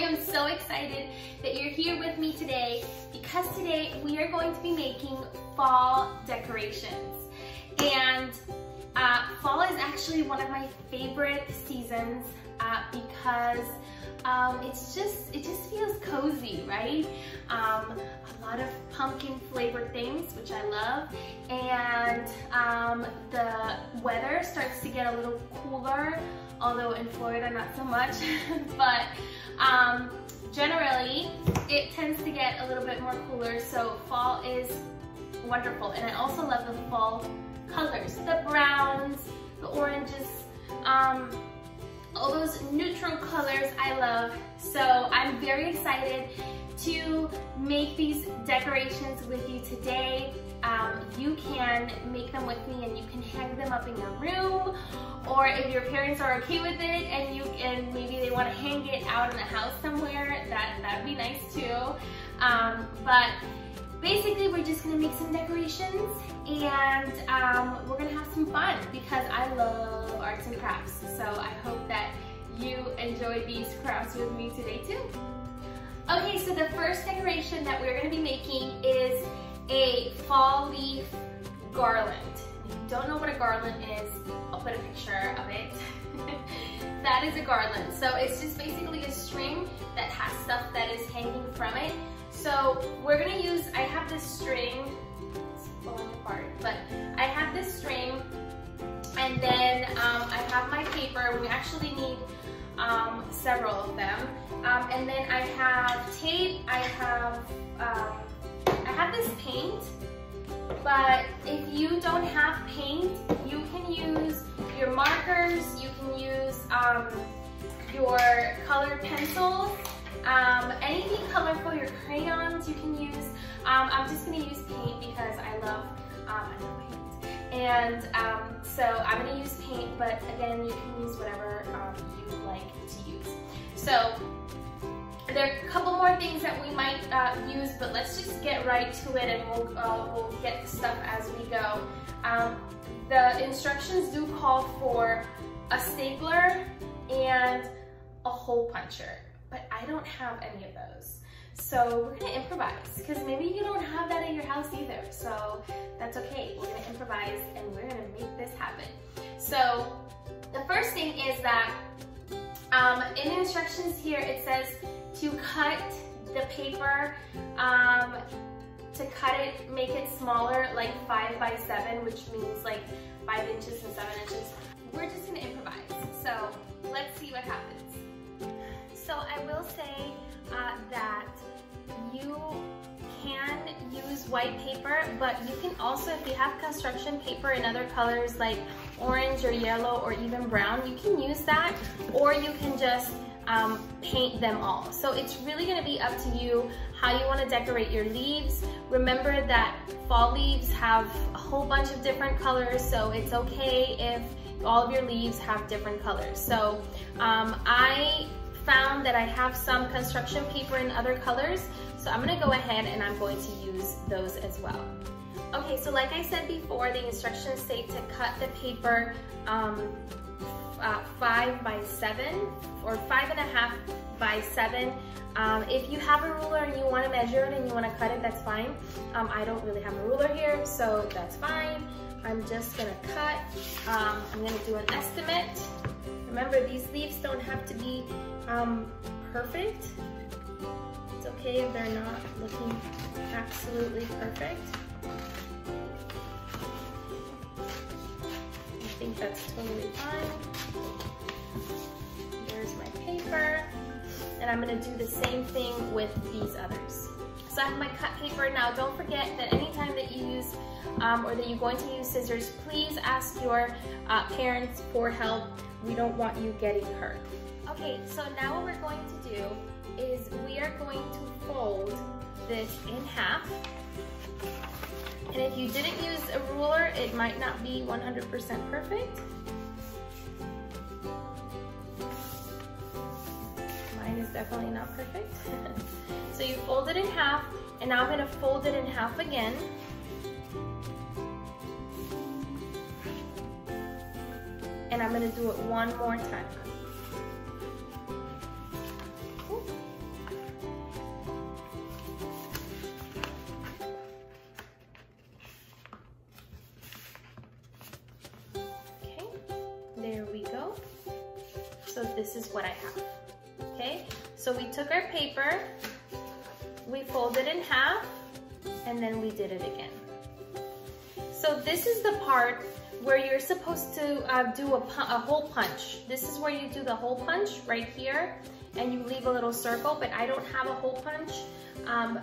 am so excited that you're here with me today because today we are going to be making fall decorations. And fall is actually one of my favorite seasons because it just feels cozy, right? A lot of pumpkin flavored things, which I love, and the weather starts to get a little cooler, although in Florida not so much, but generally it tends to get a little bit more cooler, so fall is wonderful. And I also love the fall colors, the browns, the oranges, all those neutral colors I love. So I'm very excited to make these decorations with you today. You can make them with me and you can hang them up in your room, or if your parents are okay with it and maybe they want to hang it out in the house somewhere, that'd be nice too. But basically we're just gonna make some decorations and we're gonna have some fun because I love arts and crafts. So I hope that you enjoy these crafts with me today too. Okay, so the first decoration that we're gonna be making is a fall leaf garland. If you don't know what a garland is, I'll put a picture of it. That is a garland. So it's just basically a string that has stuff that is hanging from it. So we're gonna use, I have this string, it's falling apart, but I have this string, and then I have my paper. We actually need several of them. And then I have tape, I have this paint, but if you don't have paint, you can use your markers, you can use your colored pencils, anything colorful, your crayons you can use. I'm just gonna use paint because I love paint. And so I'm gonna use paint, but again, you can use whatever you like to use. So there are a couple more things that we might use, but let's just get right to it and we'll get stuff as we go. The instructions do call for a stapler and a hole puncher, but I don't have any of those. So we're gonna improvise, because maybe you don't have that at your house either, so that's okay. We're gonna improvise and we're gonna make this happen. So the first thing is that in the instructions here it says to cut the paper, to cut it, make it smaller, like 5 by 7, which means like 5 inches and 7 inches. We're just gonna improvise, so let's see what happens. So I will say that you can use white paper, but you can also, if you have construction paper in other colors like orange or yellow or even brown, you can use that, or you can just paint them all. So it's really gonna be up to you how you wanna decorate your leaves. Remember that fall leaves have a whole bunch of different colors, so it's okay if all of your leaves have different colors. So I found that I have some construction paper in other colors, so I'm gonna go ahead and I'm going to use those as well. Okay, so like I said before, the instructions say to cut the paper 5 by 7 or 5.5 by 7. If you have a ruler and you want to measure it and you want to cut it, that's fine. I don't really have a ruler here, so that's fine. I'm just gonna cut. I'm gonna do an estimate. Remember, these leaves don't have to be perfect. It's okay if they're not looking absolutely perfect. I think that's totally fine. Here's my paper. And I'm gonna do the same thing with these others. So I have my cut paper. Now don't forget that anytime that you use or that you're going to use scissors, please ask your parents for help. We don't want you getting hurt. Okay, so now what we're going to do is we are going to fold this in half. And if you didn't use a ruler, it might not be 100% perfect. Mine is definitely not perfect. So you fold it in half, and now I'm gonna fold it in half again. And I'm gonna do it one more time. So this is what I have, okay? So we took our paper, we folded in half, and then we did it again. So this is the part where you're supposed to do a hole punch. This is where you do the hole punch right here, and you leave a little circle, but I don't have a hole punch. I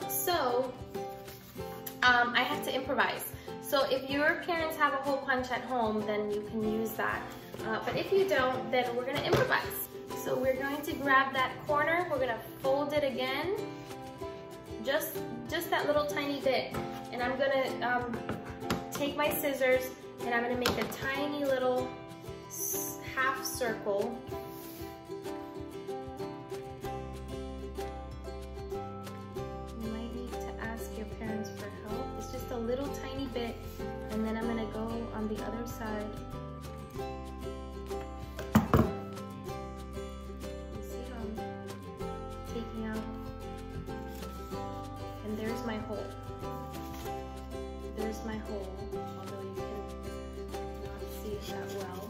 have to improvise. So if your parents have a hole punch at home, then you can use that. But if you don't, then we're gonna improvise. So we're going to grab that corner, we're gonna fold it again, just that little tiny bit. And I'm gonna take my scissors and I'm gonna make a tiny little half circle. You might need to ask your parents for help. It's just a little tiny bit, and then I'm gonna go on the other side. You see how I'm taking out? And there's my hole. There's my hole, although you cannot see it that well.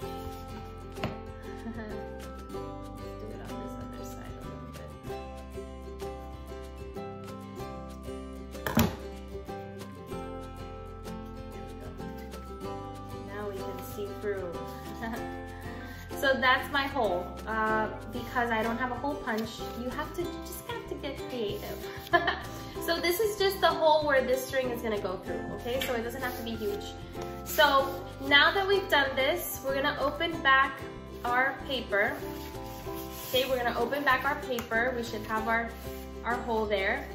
Let's do it on this other side a little bit. There we go. Now we can see through. So that's my hole. Because I don't have a hole punch, you just have to get creative. So this is just the hole where this string is gonna go through, okay? So it doesn't have to be huge. So now that we've done this, we're gonna open back our paper. Okay, we're gonna open back our paper. We should have our hole there.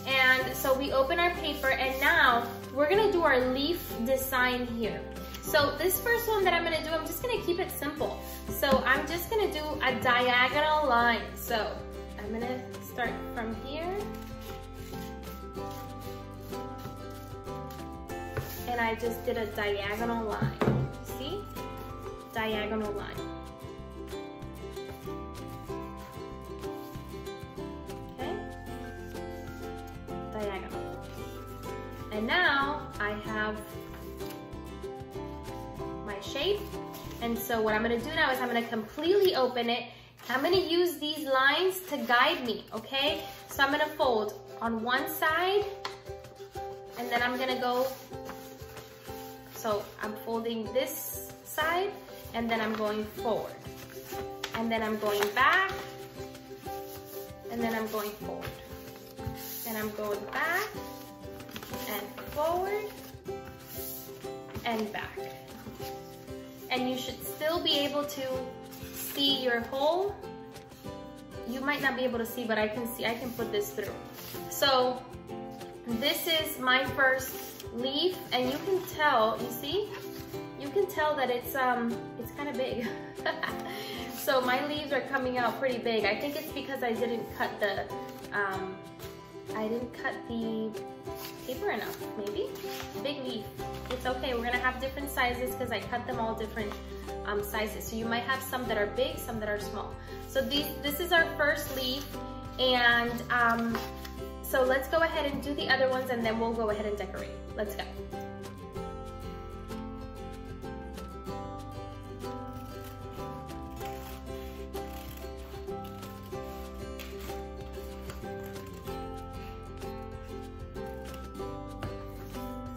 And so we open our paper, and now we're gonna do our leaf design here. So this first one that I'm gonna do, I'm just gonna keep it simple. So I'm just gonna do a diagonal line. So I'm gonna start from here. And I just did a diagonal line. See? Diagonal line. Okay? Diagonal. And now I have my shape. And so what I'm gonna do now is I'm gonna completely open it. I'm gonna use these lines to guide me, okay? So I'm gonna fold on one side, and then I'm gonna go. So I'm folding this side, and then I'm going forward. And then I'm going back, and then I'm going forward. And I'm going back, and forward, and back. And you should still be able to see your hole. You might not be able to see, but I can see, I can put this through. So this is my first leaf, and you can tell, you see? You can tell that it's kind of big. So my leaves are coming out pretty big. I think it's because I didn't cut the paper enough, maybe? Big leaf. It's okay, we're gonna have different sizes because I cut them all different sizes. So you might have some that are big, some that are small. So this is our first leaf, and so let's go ahead and do the other ones, and then we'll go ahead and decorate. Let's go.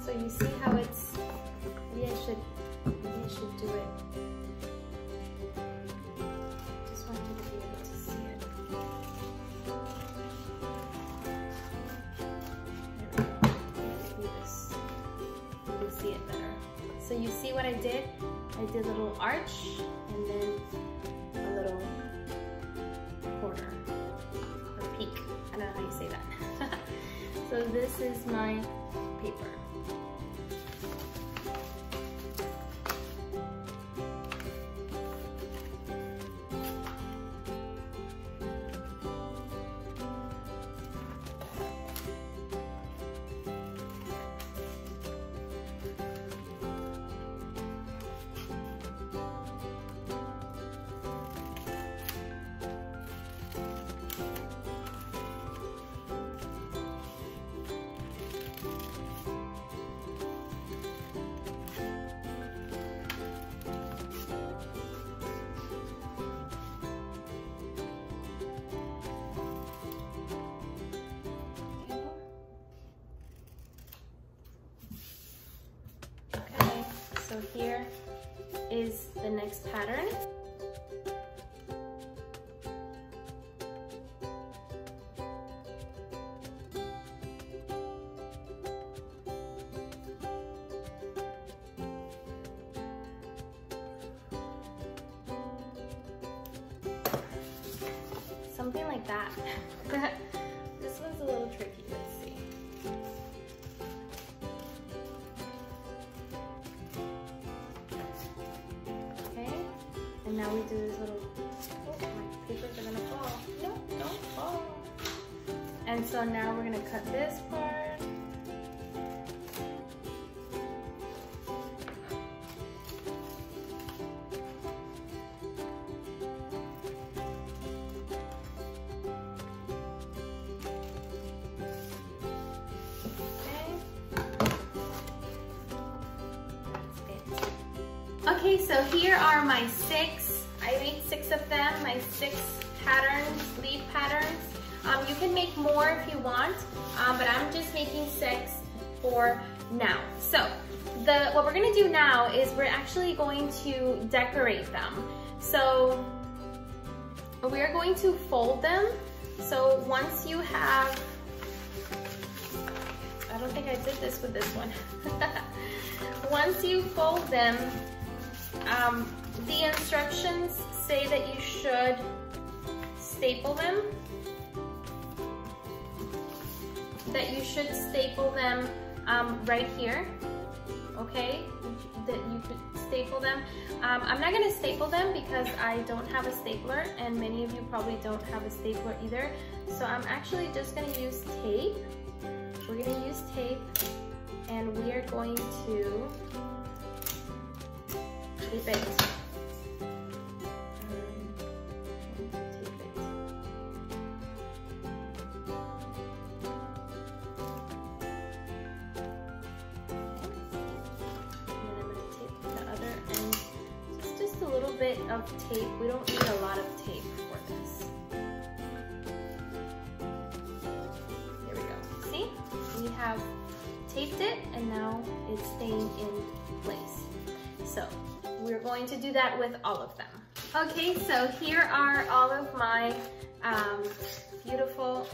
So you see how it's, maybe I should do it. Just want you to be able to see it. There we go. You can see it better. So you see what I did? I did a little arch, and then a little corner, or peak. I don't know how you say that. So this is my paper. So here is the next pattern. Something like that. This one's a little tricky, let's see. Okay, and now we do this little, oh, my papers are gonna fall. No, don't fall. And so now we're gonna cut this part. Okay, so here are my 6. I made 6 of them, my 6 patterns, leaf patterns. You can make more if you want, but I'm just making 6 for now. So what we're gonna do now is we're actually going to decorate them. So we're going to fold them. So once you have, I don't think I did this with this one. Once you fold them, the instructions say that you should staple them. Right here, okay? That you could staple them. I'm not gonna staple them because I don't have a stapler, and many of you probably don't have a stapler either. So I'm actually just gonna use tape. We're gonna use tape, and we are going to tape it. Bit of tape. We don't need a lot of tape for this. There we go. See? We have taped it and now it's staying in place. So we're going to do that with all of them. Okay, so here are all of my beautiful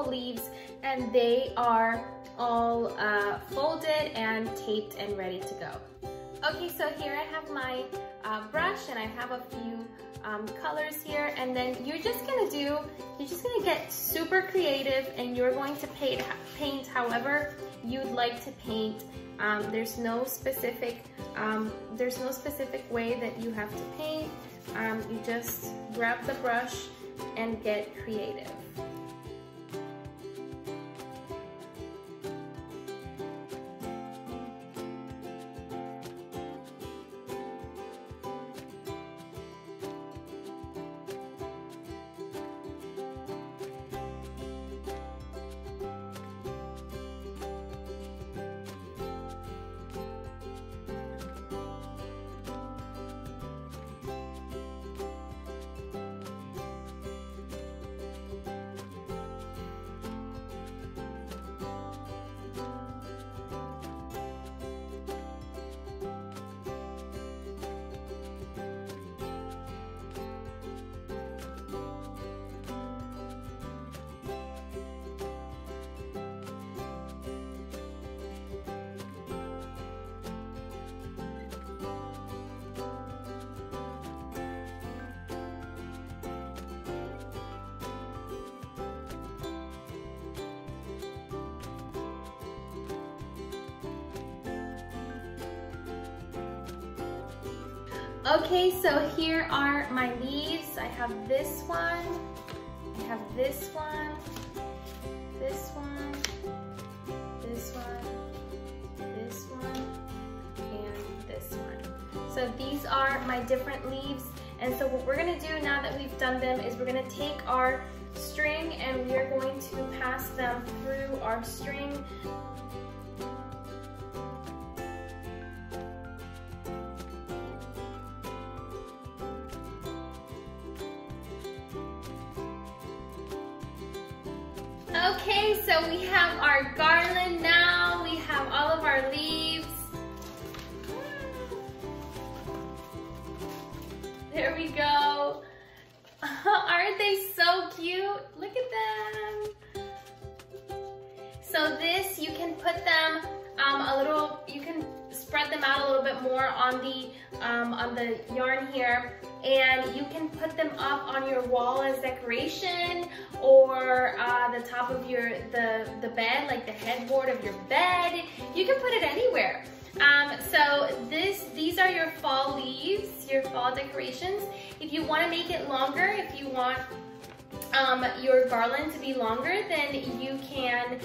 leaves, and they are all folded and taped and ready to go. Okay, so here I have my brush and I have a few colors here, and then you're just gonna get super creative, and you're going to paint however you'd like to paint. There's no specific way that you have to paint. You just grab the brush and get creative. Okay, so here are my leaves. I have this one, I have this one, this one, this one, this one, and this one. So these are my different leaves. And so what we're gonna do now that we've done them is we're gonna take our string and we are going to pass them through our string. Okay, so we have our garland now. We have all of our leaves. Here we go. Aren't they so cute? Look at them. So this, you can put them a little, you can spread them out a little bit more on the yarn here, and you can put them up on your wall as decoration, or the top of the bed, like the headboard of your bed. You can put it anywhere. So these are your fall leaves, your fall decorations. If you want to make it longer, if you want your garland to be longer, then you can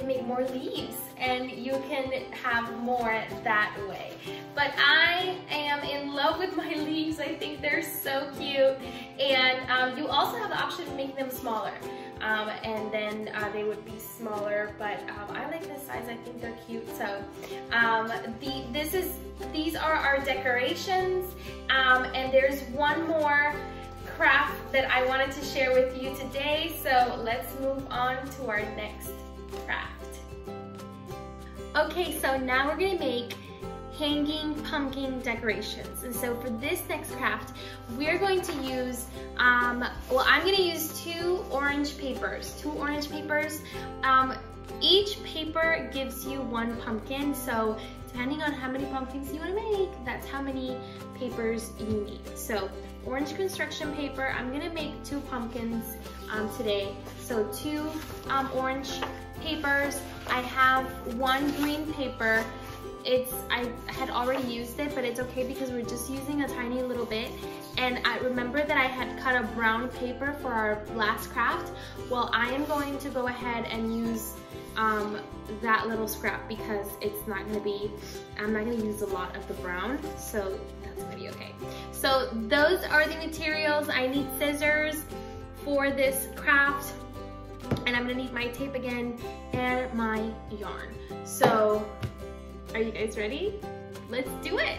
make more leaves and you can have more that way. But I am in love with my leaves. I think they're so cute. And you also have the option of making them smaller. And then they would be smaller, but I like this size. I think they're cute. So these are our decorations, and there's one more craft that I wanted to share with you today. So let's move on to our next craft. Okay, so now we're gonna make hanging pumpkin decorations. And so for this next craft, we're going to use, well, I'm gonna use two orange papers. Each paper gives you one pumpkin, so depending on how many pumpkins you wanna make, that's how many papers you need. So orange construction paper, I'm gonna make 2 pumpkins today. So 2 orange papers. I have 1 green paper. I had already used it, but it's okay because we're just using a tiny little bit. And I remember that I had cut a brown paper for our last craft. Well, I am going to go ahead and use that little scrap because it's not gonna be, I'm not gonna use a lot of the brown, so that's gonna be okay. So those are the materials. I need scissors for this craft, and I'm gonna need my tape again and my yarn. So are you guys ready? Let's do it.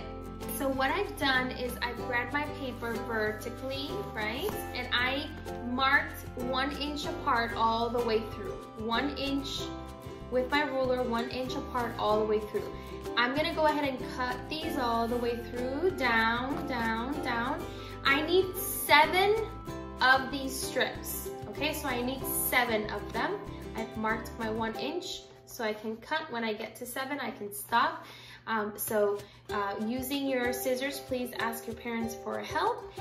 So what I've done is I've grabbed my paper vertically, right? And I marked 1 inch apart all the way through. 1 inch with my ruler, 1 inch apart all the way through. I'm gonna go ahead and cut these all the way through, down, down, down. I need 7 of these strips, okay? So I need 7 of them. I've marked my 1 inch. So I can cut. When I get to 7, I can stop. Using your scissors, please ask your parents for help.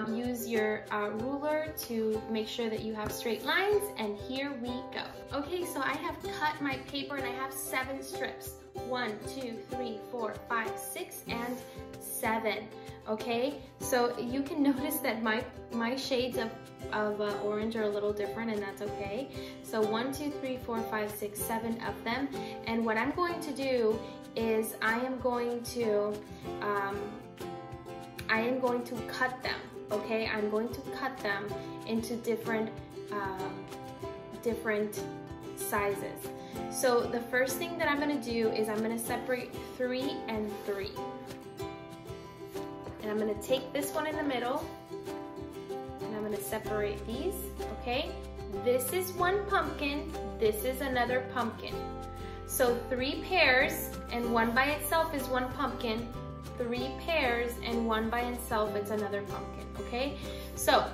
Use your ruler to make sure that you have straight lines, and here we go. Okay, so I have cut my paper and I have 7 strips. 1, 2, 3, 4, 5, 6, and 7. Okay, so you can notice that my shades of orange are a little different, and that's okay. So 1, 2, 3, 4, 5, 6, 7 of them. And what I'm going to do is I am going to cut them. Okay, I'm going to cut them into different sizes. So the first thing that I'm going to do is I'm going to separate 3 and 3. And I'm going to take this one in the middle, and I'm going to separate these, okay? This is 1 pumpkin, this is another pumpkin. So 3 pairs, and 1 by itself is 1 pumpkin. 3 pairs, and 1 by itself, it's another pumpkin, okay? So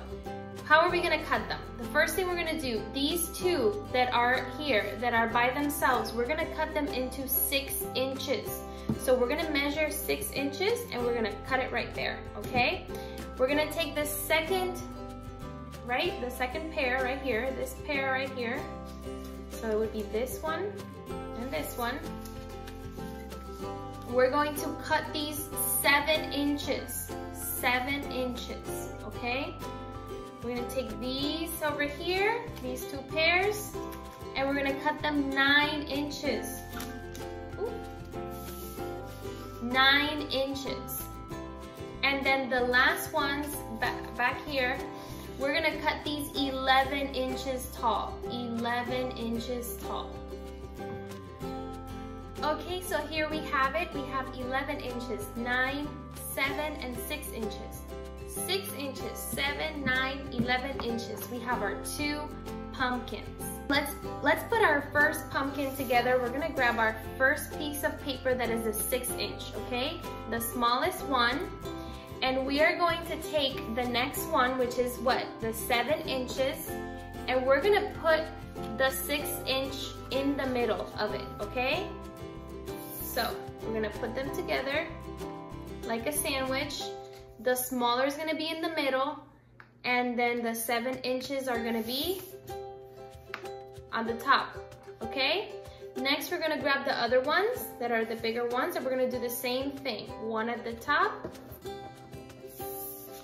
how are we going to cut them? The first thing we're going to do, these 2 that are here, that are by themselves, we're going to cut them into 6 inches. So we're gonna measure 6 inches and we're gonna cut it right there, okay? We're gonna take the second pair right here, this pair right here. So it would be this one and this one. We're going to cut these 7 inches, 7 inches, okay? We're gonna take these over here, these 2 pairs, and we're gonna cut them 9 inches. 9 inches. And then the last ones back here, we're gonna cut these 11 inches tall. 11 inches tall. Okay, so here we have it. We have 11 inches, 9, 7, and 6 inches. 6 inches, 7, 9, 11 inches. We have our 2 pumpkins. Let's put our first pumpkin together. We're gonna grab our first piece of paper that is a 6 inch, okay? The smallest one. And we are going to take the next one, which is what? The 7 inches, and we're gonna put the 6-inch in the middle of it, okay? So we're gonna put them together like a sandwich. The smaller is gonna be in the middle, and then the 7 inches are gonna be on the top, okay? Next, we're gonna grab the other ones that are the bigger ones, and we're gonna do the same thing. One at the top,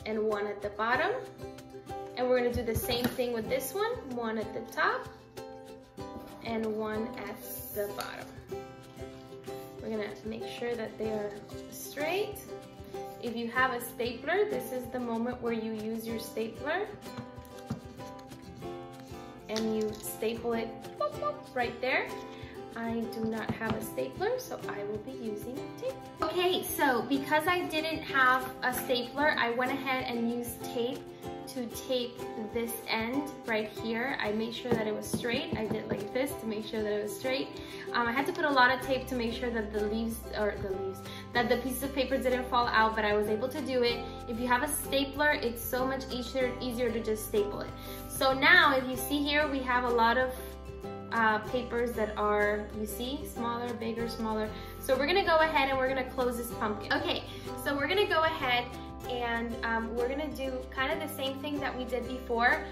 and one at the bottom. And we're gonna do the same thing with this one at the top, and one at the bottom. We're gonna make sure that they are straight. If you have a stapler, this is the moment where you use your stapler and you staple it right there. I do not have a stapler, so I will be using tape. Okay, so because I didn't have a stapler, I went ahead and used tape to tape this end right here. I made sure that it was straight. I did like this to make sure that it was straight. I had to put a lot of tape to make sure that that the pieces of paper didn't fall out, but I was able to do it. If you have a stapler, it's so much easier to just staple it. So now, if you see here, we have a lot of papers that are, you see, smaller, bigger, smaller. So we're gonna go ahead and we're gonna close this pumpkin. Okay, so we're gonna go ahead and we're gonna do kind of the same thing that we did before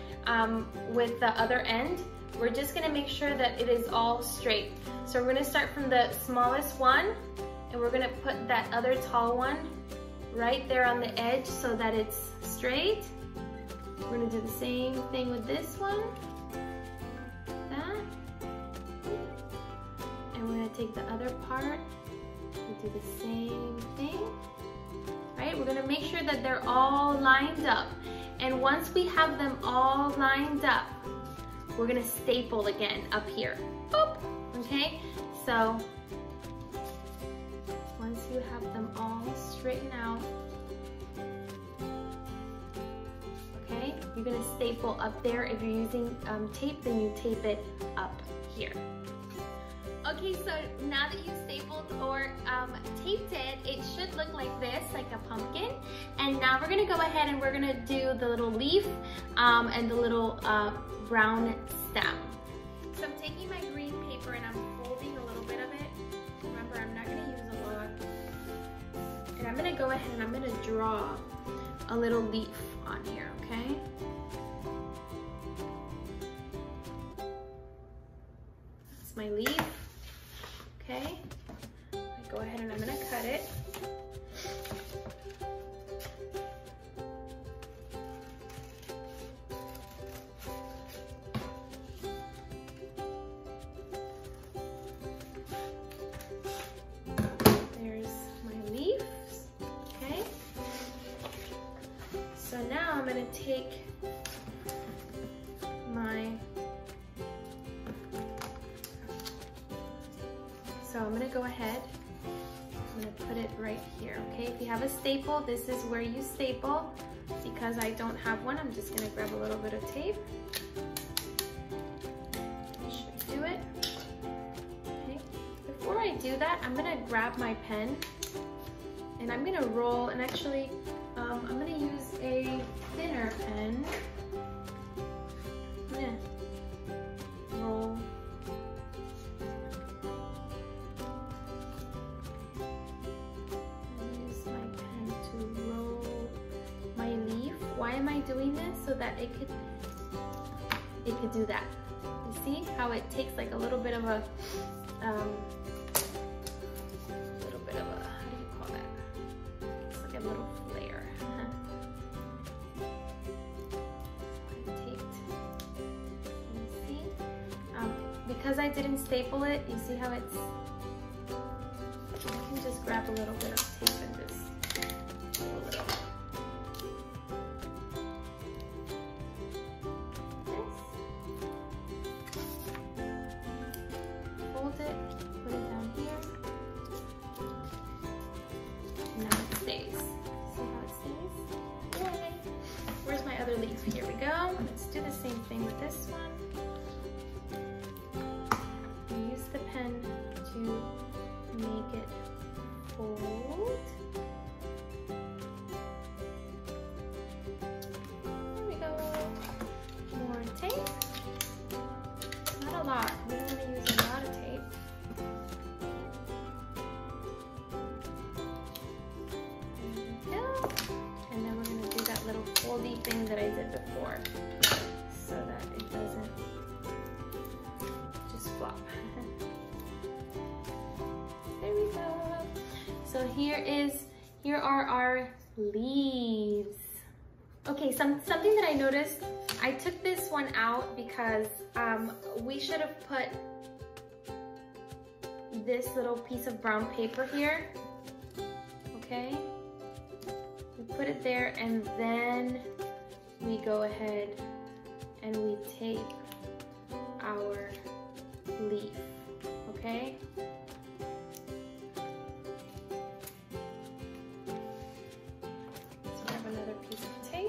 with the other end. We're just gonna make sure that it is all straight. So we're gonna start from the smallest one, and we're gonna put that other tall one right there on the edge so that it's straight. We're gonna do the same thing with this one. And we're gonna take the other part and do the same thing. Right? We're gonna make sure that they're all lined up. And once we have them all lined up, we're gonna staple again up here. Boop. Okay? So once you have them all straightened out, okay, you're gonna staple up there. If you're using tape, then you tape it up here. Okay, so now that you stapled or taped it, it should look like this, like a pumpkin. And now we're gonna go ahead and we're gonna do the little leaf and the little brown stem. So I'm taking my green paper and I'm folding a little bit of it. Remember, I'm not gonna use a lot. And I'm gonna go ahead and I'm gonna draw a little leaf on here, okay? That's my leaf. Okay, go ahead and I'm gonna cut it. There's my leaves, okay? So now I'm gonna take my So I'm gonna go ahead, I'm gonna put it right here, okay? If you have a staple, this is where you staple. Because I don't have one, I'm just gonna grab a little bit of tape. That should do it. Okay. Before I do that, I'm gonna grab my pen and I'm gonna roll, and actually, I'm gonna use a thinner pen. I'm gonna roll. Why am I doing this? So that it could do that. You see how it takes like a little bit of a, how do you call that? It's like a little flare. You see? Because I didn't staple it, you see how it's, you can just grab a little bit of tape and just pull it up. Leaf. Here we go. Let's do the same thing with this one. Use the pen to make it fold. So here are our leaves. Okay, something that I noticed, I took this one out because we should have put this little piece of brown paper here, okay? We put it there and then we go ahead and we tape our leaf, okay? So I have another piece of tape.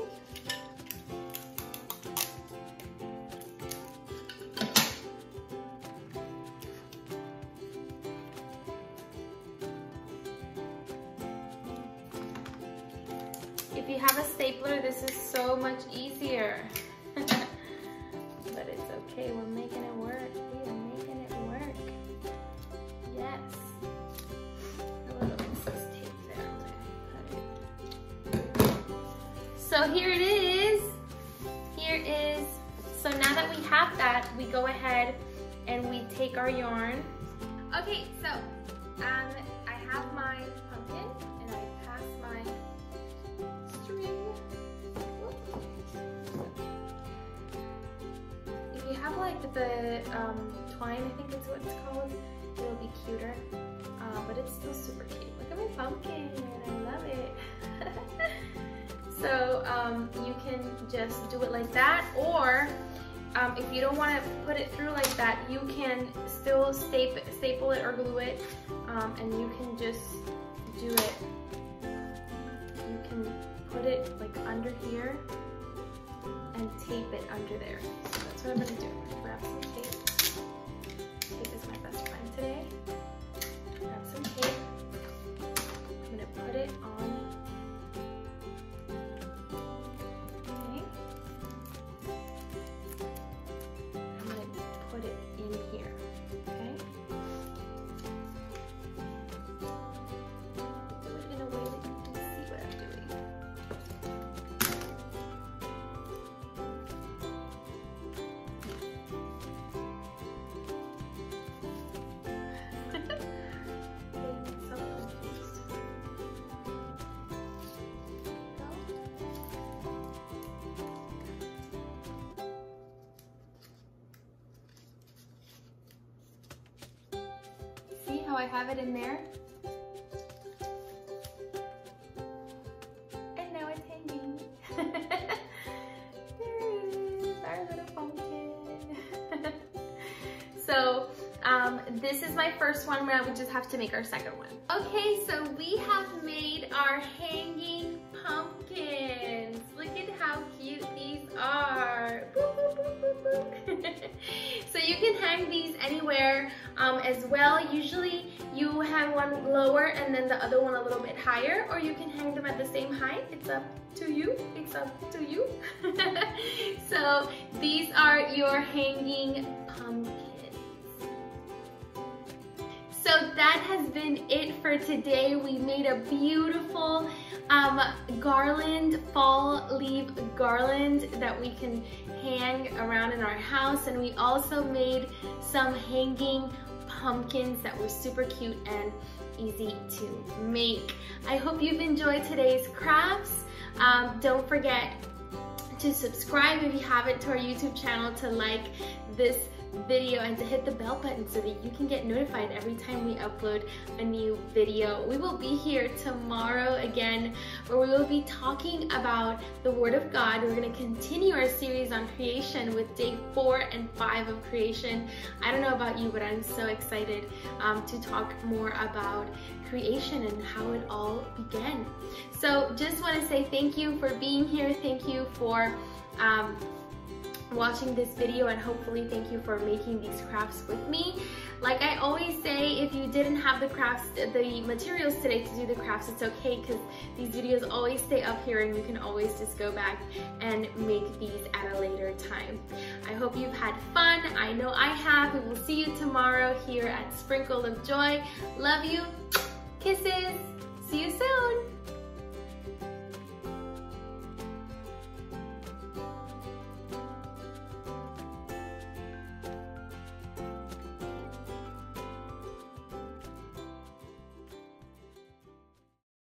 If you have a stapler, this is so much easier. But it's okay, we're making it work. We are making it work. Yes. A little excess tape there. Cut it. So here it is. Here is, so now that we have that, we go ahead and we take our yarn. Okay, so I have my pumpkin and I pass my string. If you have like the twine, I think it's what it's called, it'll be cuter. But it's still super cute. Look at my pumpkin, I love it. So you can just do it like that, or if you don't want to put it through like that, you can still staple it or glue it, and you can just do it. You can put it like under here and tape it under there. So that's what I'm gonna do. I'm gonna grab some tape. Tape is my best friend today. Grab some tape. I'm gonna put it on. Okay. I'm gonna put it in here. Okay. Do it in a way that you can see what I'm doing. I'm so confused. See how I have it in there? And now it's hanging. There it is, our little pumpkin. So this is my first one. Now we just have to make our second one. Okay, so we have made our hanging pumpkins. Look at how cute these are. Boop, boop, boop, boop, boop. So you can hang these anywhere as well. Usually you hang one lower and then the other one a little bit higher, or you can hang them at the same height. It's up to you. It's up to you. So these are your hanging pumpkins. So that has been it for today. We made a beautiful garland, fall leaf garland that we can hang around in our house, and we also made some hanging pumpkins that were super cute and easy to make. I hope you've enjoyed today's crafts. Don't forget to subscribe if you haven't to our YouTube channel, to like this video, and to hit the bell button so that you can get notified every time we upload a new video. We will be here tomorrow again, where we will be talking about the Word of God. We're going to continue our series on creation with day 4 and 5 of creation. I don't know about you, but I'm so excited to talk more about creation and how it all began. So just want to say thank you for being here. Thank you for watching this video, and hopefully thank you for making these crafts with me. Like I always say, if you didn't have the materials today to do the crafts, it's okay, because these videos always stay up here and you can always just go back and make these at a later time. I hope you've had fun. I know I have. We will see you tomorrow here at Sprinkle of Joy. Love you. Kisses. See you soon.